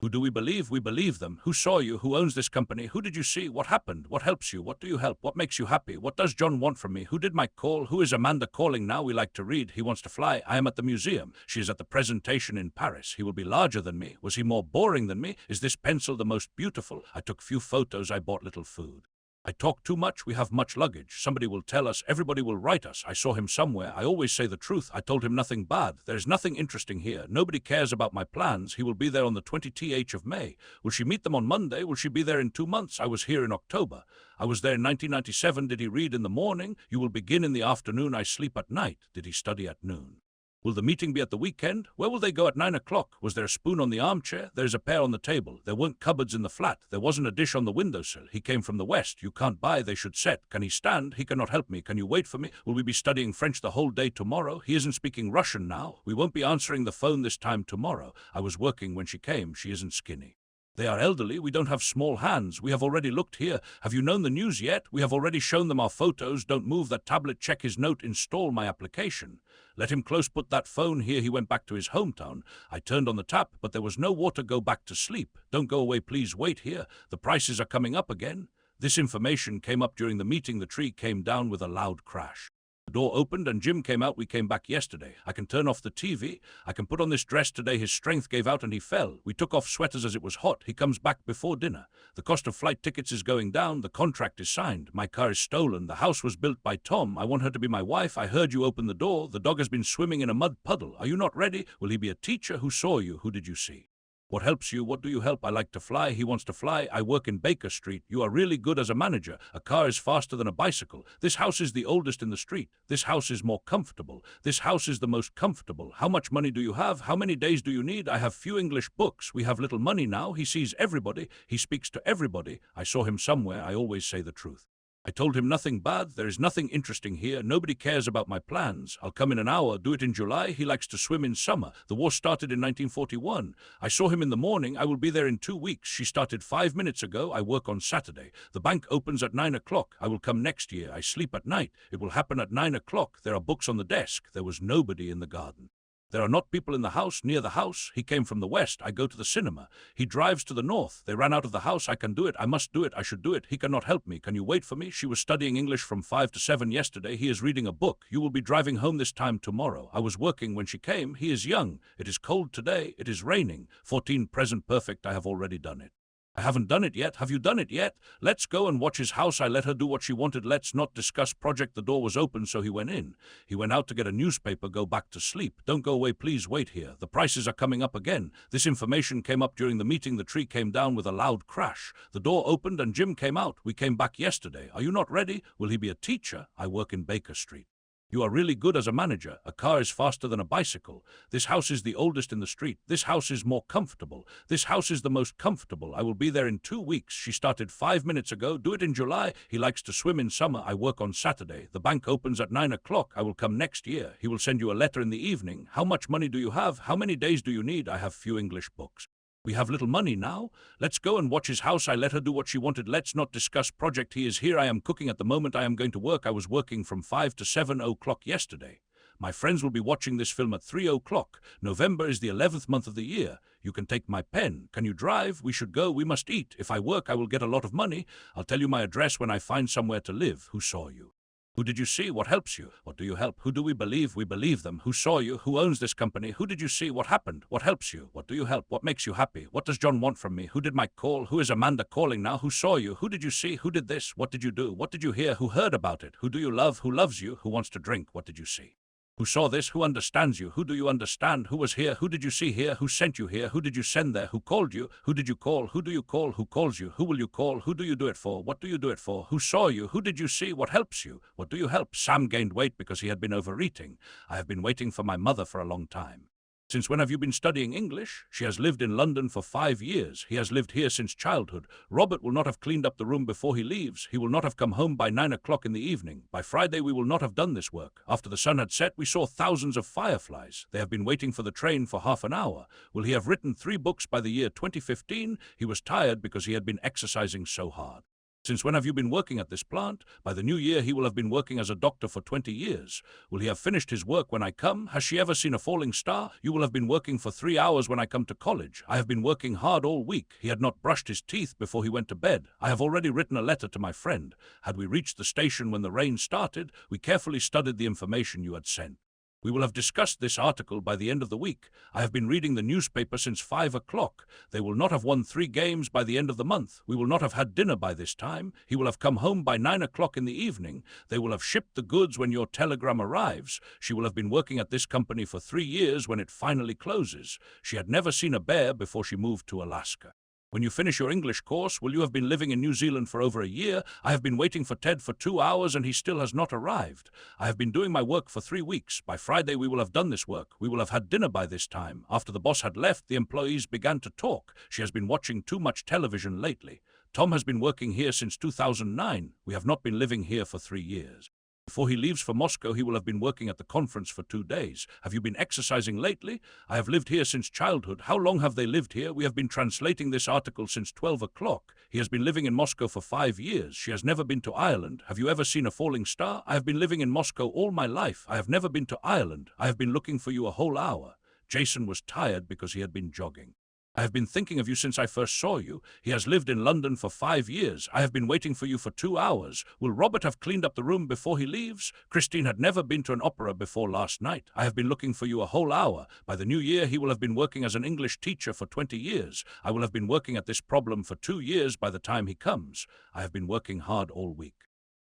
Who do we believe? We believe them. Who saw you? Who owns this company? Who did you see? What happened? What helps you? What do you help? What makes you happy? What does John want from me? Who did Mike call? Who is Amanda calling now? We like to read. He wants to fly. I am at the museum. She is at the presentation in Paris. He will be larger than me. Was he more boring than me? Is this pencil the most beautiful? I took few photos. I bought little food. I talk too much, we have much luggage. Somebody will tell us, everybody will write us. I saw him somewhere. I always say the truth. I told him nothing bad. There's nothing interesting here. Nobody cares about my plans. He will be there on the 20th of May. Will she meet them on Monday? Will she be there in 2 months? I was here in October. I was there in 1997. Did he read in the morning? You will begin in the afternoon. I sleep at night. Did he study at noon? Will the meeting be at the weekend? Where will they go at 9 o'clock? Was there a spoon on the armchair? There's a pair on the table. There weren't cupboards in the flat. There wasn't a dish on the windowsill. He came from the west. You can't buy. They should set. Can he stand? He cannot help me. Can you wait for me? Will we be studying French the whole day tomorrow? He isn't speaking Russian now. We won't be answering the phone this time tomorrow. I was working when she came. She isn't skinny. They are elderly. We don't have small hands. We have already looked here. Have you known the news yet? We have already shown them our photos. Don't move that tablet. Check his note. Install my application. Let him close. Put that phone here. He went back to his hometown. I turned on the tap, but there was no water. Go back to sleep. Don't go away. Please wait here. The prices are coming up again. This information came up during the meeting. The tree came down with a loud crash. The door opened and Jim came out. We came back yesterday. I can turn off the TV. I can put on this dress today. His strength gave out and he fell. We took off sweaters as it was hot. He comes back before dinner. The cost of flight tickets is going down. The contract is signed. My car is stolen. The house was built by Tom. I want her to be my wife. I heard you open the door. The dog has been swimming in a mud puddle. Are you not ready? Will he be a teacher? Who saw you? Who did you see? What helps you? What do you help? I like to fly. He wants to fly. I work in Baker Street. You are really good as a manager. A car is faster than a bicycle. This house is the oldest in the street. This house is more comfortable. This house is the most comfortable. How much money do you have? How many days do you need? I have few English books. We have little money now. He sees everybody. He speaks to everybody. I saw him somewhere. I always say the truth. I told him nothing bad. There is nothing interesting here. Nobody cares about my plans. I'll come in an hour. Do it in July. He likes to swim in summer. The war started in 1941. I saw him in the morning. I will be there in 2 weeks. She started 5 minutes ago. I work on Saturday. The bank opens at 9 o'clock. I will come next year. I sleep at night. It will happen at 9 o'clock. There are books on the desk. There was nobody in the garden. There are not people in the house, near the house. He came from the west. I go to the cinema. He drives to the north. They ran out of the house. I can do it. I must do it. I should do it. He cannot help me. Can you wait for me? She was studying English from 5 to 7 yesterday. He is reading a book. You will be driving home this time tomorrow. I was working when she came. He is young. It is cold today. It is raining. 14 present perfect. I have already done it. I haven't done it yet. Have you done it yet? Let's go and watch his house. I let her do what she wanted. Let's not discuss project. The door was open, so he went in. He went out to get a newspaper. Go back to sleep. Don't go away. Please wait here. The prices are coming up again. This information came up during the meeting. The tree came down with a loud crash. The door opened and Jim came out. We came back yesterday. Are you not ready? Will he be a teacher? I work in Baker Street. You are really good as a manager. A car is faster than a bicycle. This house is the oldest in the street. This house is more comfortable. This house is the most comfortable. I will be there in 2 weeks. She started 5 minutes ago. Do it in July. He likes to swim in summer. I work on Saturday. The bank opens at 9 o'clock. I will come next year. He will send you a letter in the evening. How much money do you have? How many days do you need? I have few English books. We have little money now. Let's go and watch his house. I let her do what she wanted. Let's not discuss project. He is here. I am cooking at the moment. I am going to work. I was working from 5 to 7 o'clock yesterday. My friends will be watching this film at 3 o'clock. November is the 11th month of the year. You can take my pen. Can you drive? We should go. We must eat. If I work, I will get a lot of money. I'll tell you my address when I find somewhere to live. Who saw you? Who did you see? What helps you? What do you help? Who do we believe? We believe them. Who saw you? Who owns this company? Who did you see? What happened? What helps you? What do you help? What makes you happy? What does John want from me? Who did Mike call? Who is Amanda calling now? Who saw you? Who did you see? Who did this? What did you do? What did you hear? Who heard about it? Who do you love? Who loves you? Who wants to drink? What did you see? Who saw this? Who understands you? Who do you understand? Who was here? Who did you see here? Who sent you here? Who did you send there? Who called you? Who did you call? Who do you call? Who calls you? Who will you call? Who do you do it for? What do you do it for? Who saw you? Who did you see? What helps you? What do you help? Sam gained weight because he had been overeating. I have been waiting for my mother for a long time. Since when have you been studying English? She has lived in London for 5 years. He has lived here since childhood. Robert will not have cleaned up the room before he leaves. He will not have come home by 9 o'clock in the evening. By Friday we will not have done this work. After the sun had set, we saw thousands of fireflies. They have been waiting for the train for half an hour. Will he have written 3 books by the year 2015? He was tired because he had been exercising so hard. Since when have you been working at this plant? By the new year he will have been working as a doctor for 20 years. Will he have finished his work when I come? Has she ever seen a falling star? You will have been working for 3 hours when I come to college. I have been working hard all week. He had not brushed his teeth before he went to bed. I have already written a letter to my friend. Had we reached the station when the rain started, we carefully studied the information you had sent. We will have discussed this article by the end of the week. I have been reading the newspaper since 5 o'clock. They will not have won 3 games by the end of the month. We will not have had dinner by this time. He will have come home by 9 o'clock in the evening. They will have shipped the goods when your telegram arrives. She will have been working at this company for 3 years when it finally closes. She had never seen a bear before she moved to Alaska. When you finish your English course, will you have been living in New Zealand for over a year? I have been waiting for Ted for 2 hours and he still has not arrived. I have been doing my work for 3 weeks. By Friday we will have done this work. We will have had dinner by this time. After the boss had left, the employees began to talk. She has been watching too much television lately. Tom has been working here since 2009. We have not been living here for 3 years. Before he leaves for Moscow, he will have been working at the conference for 2 days. Have you been exercising lately? I have lived here since childhood. How long have they lived here? We have been translating this article since 12 o'clock. He has been living in Moscow for 5 years. She has never been to Ireland. Have you ever seen a falling star? I have been living in Moscow all my life. I have never been to Ireland. I have been looking for you a whole hour. Jason was tired because he had been jogging. I have been thinking of you since I first saw you. He has lived in London for 5 years. I have been waiting for you for 2 hours. Will Robert have cleaned up the room before he leaves? Christine had never been to an opera before last night. I have been looking for you a whole hour. By the new year, he will have been working as an English teacher for 20 years. I will have been working at this problem for 2 years by the time he comes. I have been working hard all week.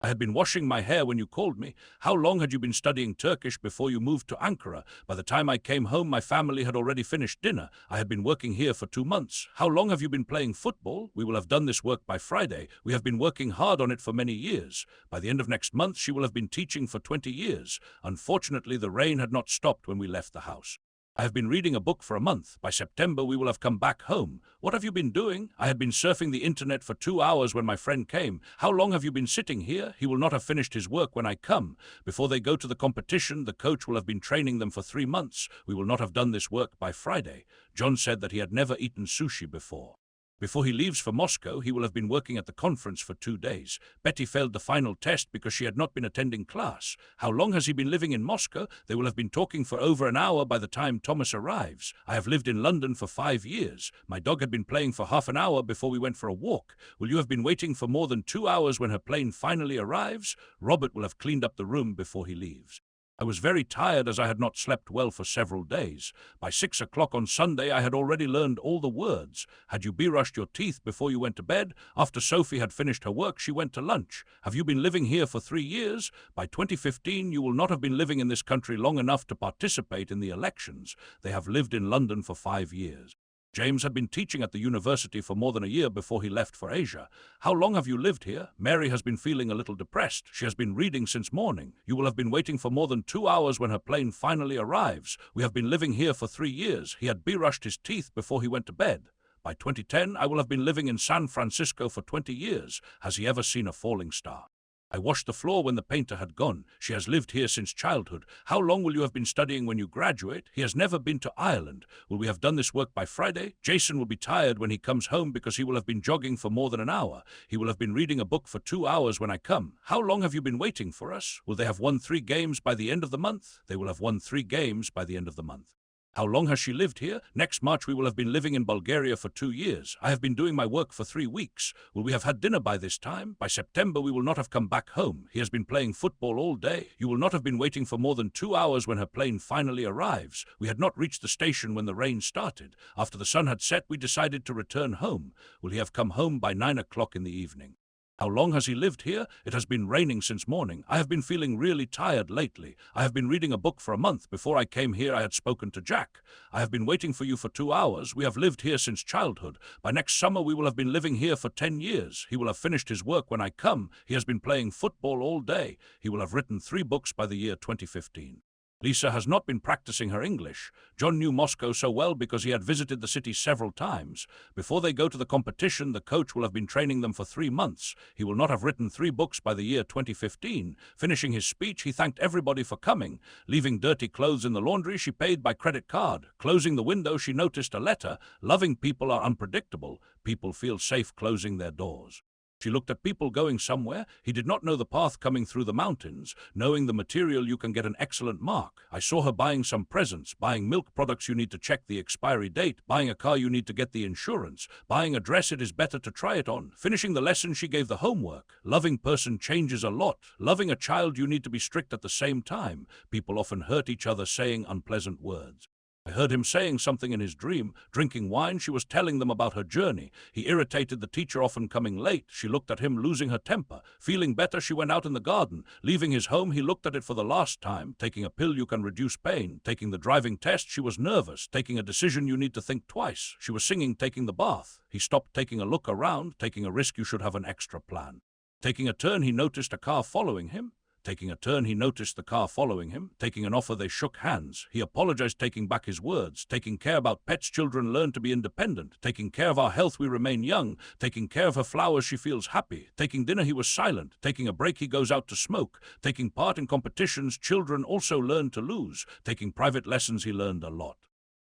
I had been washing my hair when you called me. How long had you been studying Turkish before you moved to Ankara? By the time I came home, my family had already finished dinner. I had been working here for 2 months. How long have you been playing football? We will have done this work by Friday. We have been working hard on it for many years. By the end of next month, she will have been teaching for 20 years. Unfortunately, the rain had not stopped when we left the house. I have been reading a book for a month. By September, we will have come back home. What have you been doing? I had been surfing the internet for 2 hours when my friend came. How long have you been sitting here? He will not have finished his work when I come. Before they go to the competition, the coach will have been training them for 3 months. We will not have done this work by Friday. John said that he had never eaten sushi before. Before he leaves for Moscow, he will have been working at the conference for 2 days. Betty failed the final test because she had not been attending class. How long has he been living in Moscow? They will have been talking for over an hour by the time Thomas arrives. I have lived in London for 5 years. My dog had been playing for half an hour before we went for a walk. Will you have been waiting for more than 2 hours when her plane finally arrives? Robert will have cleaned up the room before he leaves. I was very tired as I had not slept well for several days. By 6 o'clock on Sunday, I had already learned all the words. Had you brushed your teeth before you went to bed? After Sophie had finished her work, she went to lunch. Have you been living here for 3 years? By 2015, you will not have been living in this country long enough to participate in the elections. They have lived in London for 5 years. James had been teaching at the university for more than a year before he left for Asia. How long have you lived here? Mary has been feeling a little depressed. She has been reading since morning. You will have been waiting for more than 2 hours when her plane finally arrives. We have been living here for 3 years. He had brushed his teeth before he went to bed. By 2010, I will have been living in San Francisco for 20 years. Has he ever seen a falling star? I washed the floor when the painter had gone. She has lived here since childhood. How long will you have been studying when you graduate? He has never been to Ireland. Will we have done this work by Friday? Jason will be tired when he comes home because he will have been jogging for more than an hour. He will have been reading a book for 2 hours when I come. How long have you been waiting for us? Will they have won 3 games by the end of the month? They will have won 3 games by the end of the month. How long has she lived here? Next March we will have been living in Bulgaria for 2 years. I have been doing my work for 3 weeks. Will we have had dinner by this time? By September we will not have come back home. He has been playing football all day. You will not have been waiting for more than 2 hours when her plane finally arrives. We had not reached the station when the rain started. After the sun had set, we decided to return home. Will he have come home by 9 o'clock in the evening? How long has he lived here? It has been raining since morning. I have been feeling really tired lately. I have been reading a book for a month. Before I came here, I had spoken to Jack. I have been waiting for you for 2 hours. We have lived here since childhood. By next summer, we will have been living here for 10 years. He will have finished his work when I come. He has been playing football all day. He will have written 3 books by the year 2015. Lisa has not been practicing her English. John knew Moscow so well because he had visited the city several times. Before they go to the competition, the coach will have been training them for 3 months. He will not have written 3 books by the year 2015. Finishing his speech, he thanked everybody for coming. Leaving dirty clothes in the laundry, she paid by credit card. Closing the window, she noticed a letter. Loving people are unpredictable. People feel safe closing their doors. She looked at people going somewhere. He did not know the path coming through the mountains. Knowing the material, you can get an excellent mark. I saw her buying some presents, buying milk products, you need to check the expiry date, buying a car, you need to get the insurance, buying a dress, it is better to try it on. Finishing the lesson, she gave the homework. Loving person changes a lot. Loving a child, you need to be strict at the same time. People often hurt each other saying unpleasant words. I heard him saying something in his dream. Drinking wine, she was telling them about her journey. He irritated the teacher, often coming late. She looked at him, losing her temper. Feeling better, she went out in the garden. Leaving his home, he looked at it for the last time. Taking a pill, you can reduce pain. Taking the driving test, she was nervous. Taking a decision, you need to think twice. She was singing, taking the bath. He stopped, taking a look around. Taking a risk, you should have an extra plan. Taking a turn, he noticed a car following him. Taking a turn, he noticed the car following him. Taking an offer, they shook hands. He apologized, taking back his words. Taking care about pets, children learn to be independent. Taking care of our health, we remain young. Taking care of her flowers, she feels happy. Taking dinner, he was silent. Taking a break, he goes out to smoke. Taking part in competitions, children also learn to lose. Taking private lessons, he learned a lot.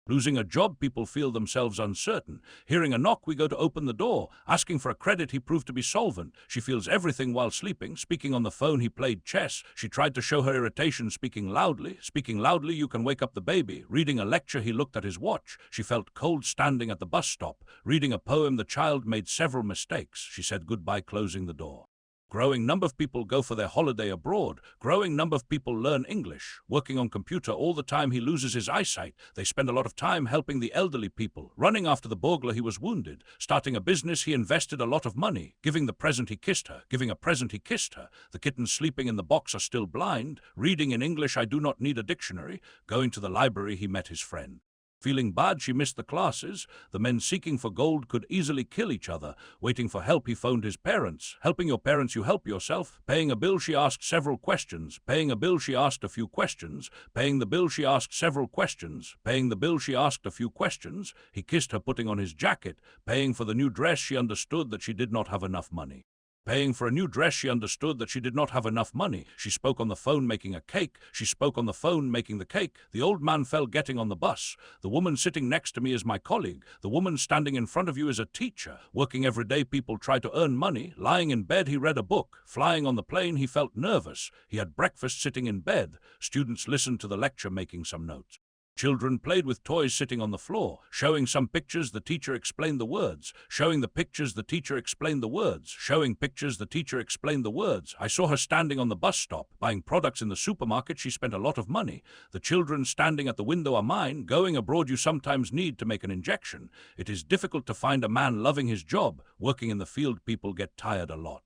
Losing a job, people feel themselves uncertain. Hearing a knock, we go to open the door. Asking for a credit, he proved to be solvent. She feels everything while sleeping. Speaking on the phone, he played chess. She tried to show her irritation, speaking loudly. Speaking loudly, you can wake up the baby. Reading a lecture, he looked at his watch. She felt cold standing at the bus stop. Reading a poem, the child made several mistakes. She said goodbye, closing the door. Growing number of people go for their holiday abroad. Growing number of people learn English. Working on computer all the time, he loses his eyesight. They spend a lot of time helping the elderly people. Running after the burglar, he was wounded. Starting a business, he invested a lot of money. Giving the present, he kissed her. Giving a present, he kissed her. The kittens sleeping in the box are still blind. Reading in English, I do not need a dictionary. Going to the library, he met his friend. Feeling bad, she missed the classes. The men seeking for gold could easily kill each other. Waiting for help, he phoned his parents. Helping your parents, you help yourself. Paying a bill, she asked several questions. Paying a bill, she asked a few questions. Paying the bill, she asked several questions. Paying the bill, she asked a few questions. He kissed her, putting on his jacket. Paying for the new dress, she understood that she did not have enough money. Paying for a new dress, she understood that she did not have enough money. She spoke on the phone making a cake. She spoke on the phone making the cake. The old man fell getting on the bus. The woman sitting next to me is my colleague. The woman standing in front of you is a teacher. Working every day, people try to earn money. Lying in bed, he read a book. Flying on the plane, he felt nervous. He had breakfast sitting in bed. Students listened to the lecture making some notes. Children played with toys sitting on the floor. Showing some pictures, the teacher explained the words. Showing the pictures, the teacher explained the words. Showing pictures, the teacher explained the words. I saw her standing on the bus stop. Buying products in the supermarket, she spent a lot of money. The children standing at the window are mine. Going abroad, you sometimes need to make an injection. It is difficult to find a man loving his job. Working in the field, people get tired a lot.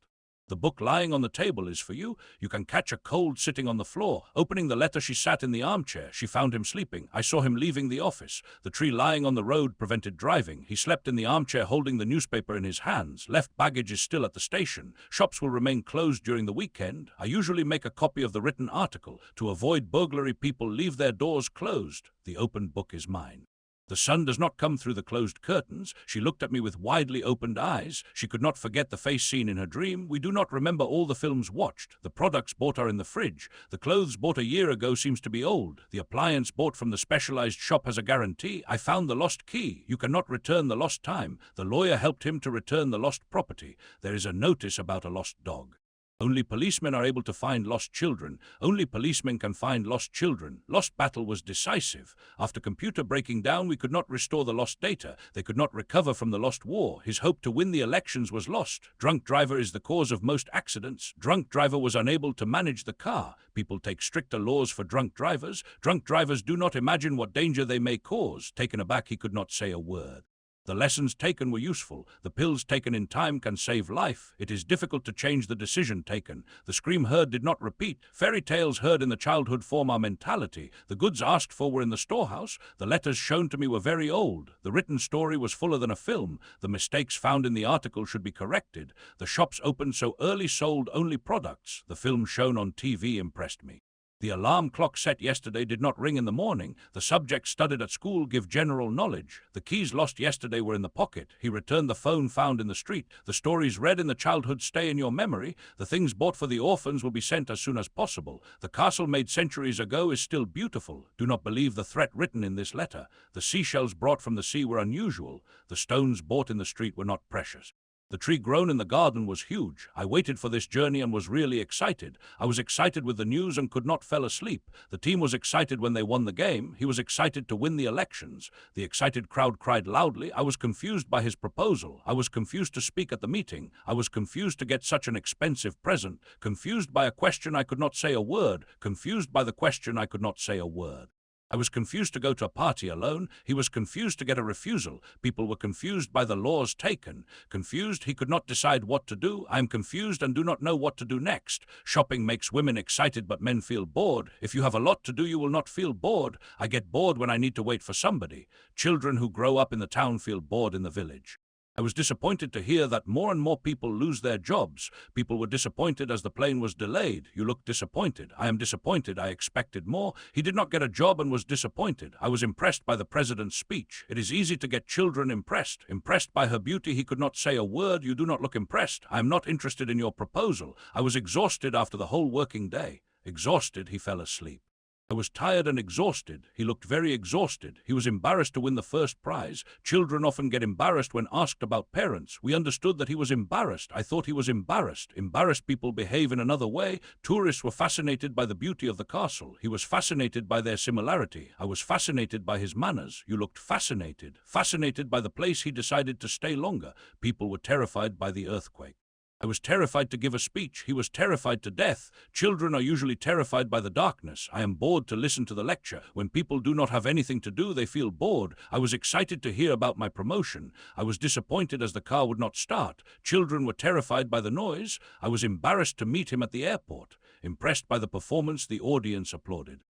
The book lying on the table is for you. You can catch a cold sitting on the floor. Opening the letter, she sat in the armchair. She found him sleeping. I saw him leaving the office. The tree lying on the road prevented driving. He slept in the armchair holding the newspaper in his hands. Left baggage is still at the station. Shops will remain closed during the weekend. I usually make a copy of the written article. To avoid burglary, people leave their doors closed. The open book is mine. The sun does not come through the closed curtains. She looked at me with widely opened eyes. She could not forget the face seen in her dream. We do not remember all the films watched. The products bought are in the fridge. The clothes bought a year ago seems to be old. The appliance bought from the specialized shop has a guarantee. I found the lost key. You cannot return the lost time. The lawyer helped him to return the lost property. There is a notice about a lost dog. Only policemen are able to find lost children. Only policemen can find lost children. Lost battle was decisive. After computer breaking down, we could not restore the lost data. They could not recover from the lost war. His hope to win the elections was lost. Drunk driver is the cause of most accidents. Drunk driver was unable to manage the car. People take stricter laws for drunk drivers. Drunk drivers do not imagine what danger they may cause. Taken aback, he could not say a word. The lessons taken were useful. The pills taken in time can save life. It is difficult to change the decision taken. The scream heard did not repeat. Fairy tales heard in the childhood form our mentality. The goods asked for were in the storehouse. The letters shown to me were very old. The written story was fuller than a film. The mistakes found in the article should be corrected. The shops opened so early sold only products. The film shown on TV impressed me. The alarm clock set yesterday did not ring in the morning. The subjects studied at school give general knowledge. The keys lost yesterday were in the pocket. He returned the phone found in the street. The stories read in the childhood stay in your memory. The things bought for the orphans will be sent as soon as possible. The castle made centuries ago is still beautiful. Do not believe the threat written in this letter. The seashells brought from the sea were unusual. The stones bought in the street were not precious. The tree grown in the garden was huge. I waited for this journey and was really excited. I was excited with the news and could not fell asleep. The team was excited when they won the game. He was excited to win the elections. The excited crowd cried loudly. I was confused by his proposal. I was confused to speak at the meeting. I was confused to get such an expensive present. Confused by a question I could not say a word. Confused by the question I could not say a word. I was confused to go to a party alone. He was confused to get a refusal. People were confused by the laws taken. Confused, he could not decide what to do. I am confused and do not know what to do next. Shopping makes women excited, but men feel bored. If you have a lot to do, you will not feel bored. I get bored when I need to wait for somebody. Children who grow up in the town feel bored in the village. I was disappointed to hear that more and more people lose their jobs. People were disappointed as the plane was delayed. You look disappointed. I am disappointed. I expected more. He did not get a job and was disappointed. I was impressed by the president's speech. It is easy to get children impressed. Impressed by her beauty, he could not say a word. You do not look impressed. I am not interested in your proposal. I was exhausted after the whole working day. Exhausted, he fell asleep. I was tired and exhausted. He looked very exhausted. He was embarrassed to win the first prize. Children often get embarrassed when asked about parents. We understood that he was embarrassed. I thought he was embarrassed. Embarrassed people behave in another way. Tourists were fascinated by the beauty of the castle. He was fascinated by their similarity. I was fascinated by his manners. You looked fascinated. Fascinated by the place he decided to stay longer. People were terrified by the earthquake. I was terrified to give a speech. He was terrified to death. Children are usually terrified by the darkness. I am bored to listen to the lecture. When people do not have anything to do, they feel bored. I was excited to hear about my promotion. I was disappointed as the car would not start. Children were terrified by the noise. I was embarrassed to meet him at the airport. Impressed by the performance, the audience applauded.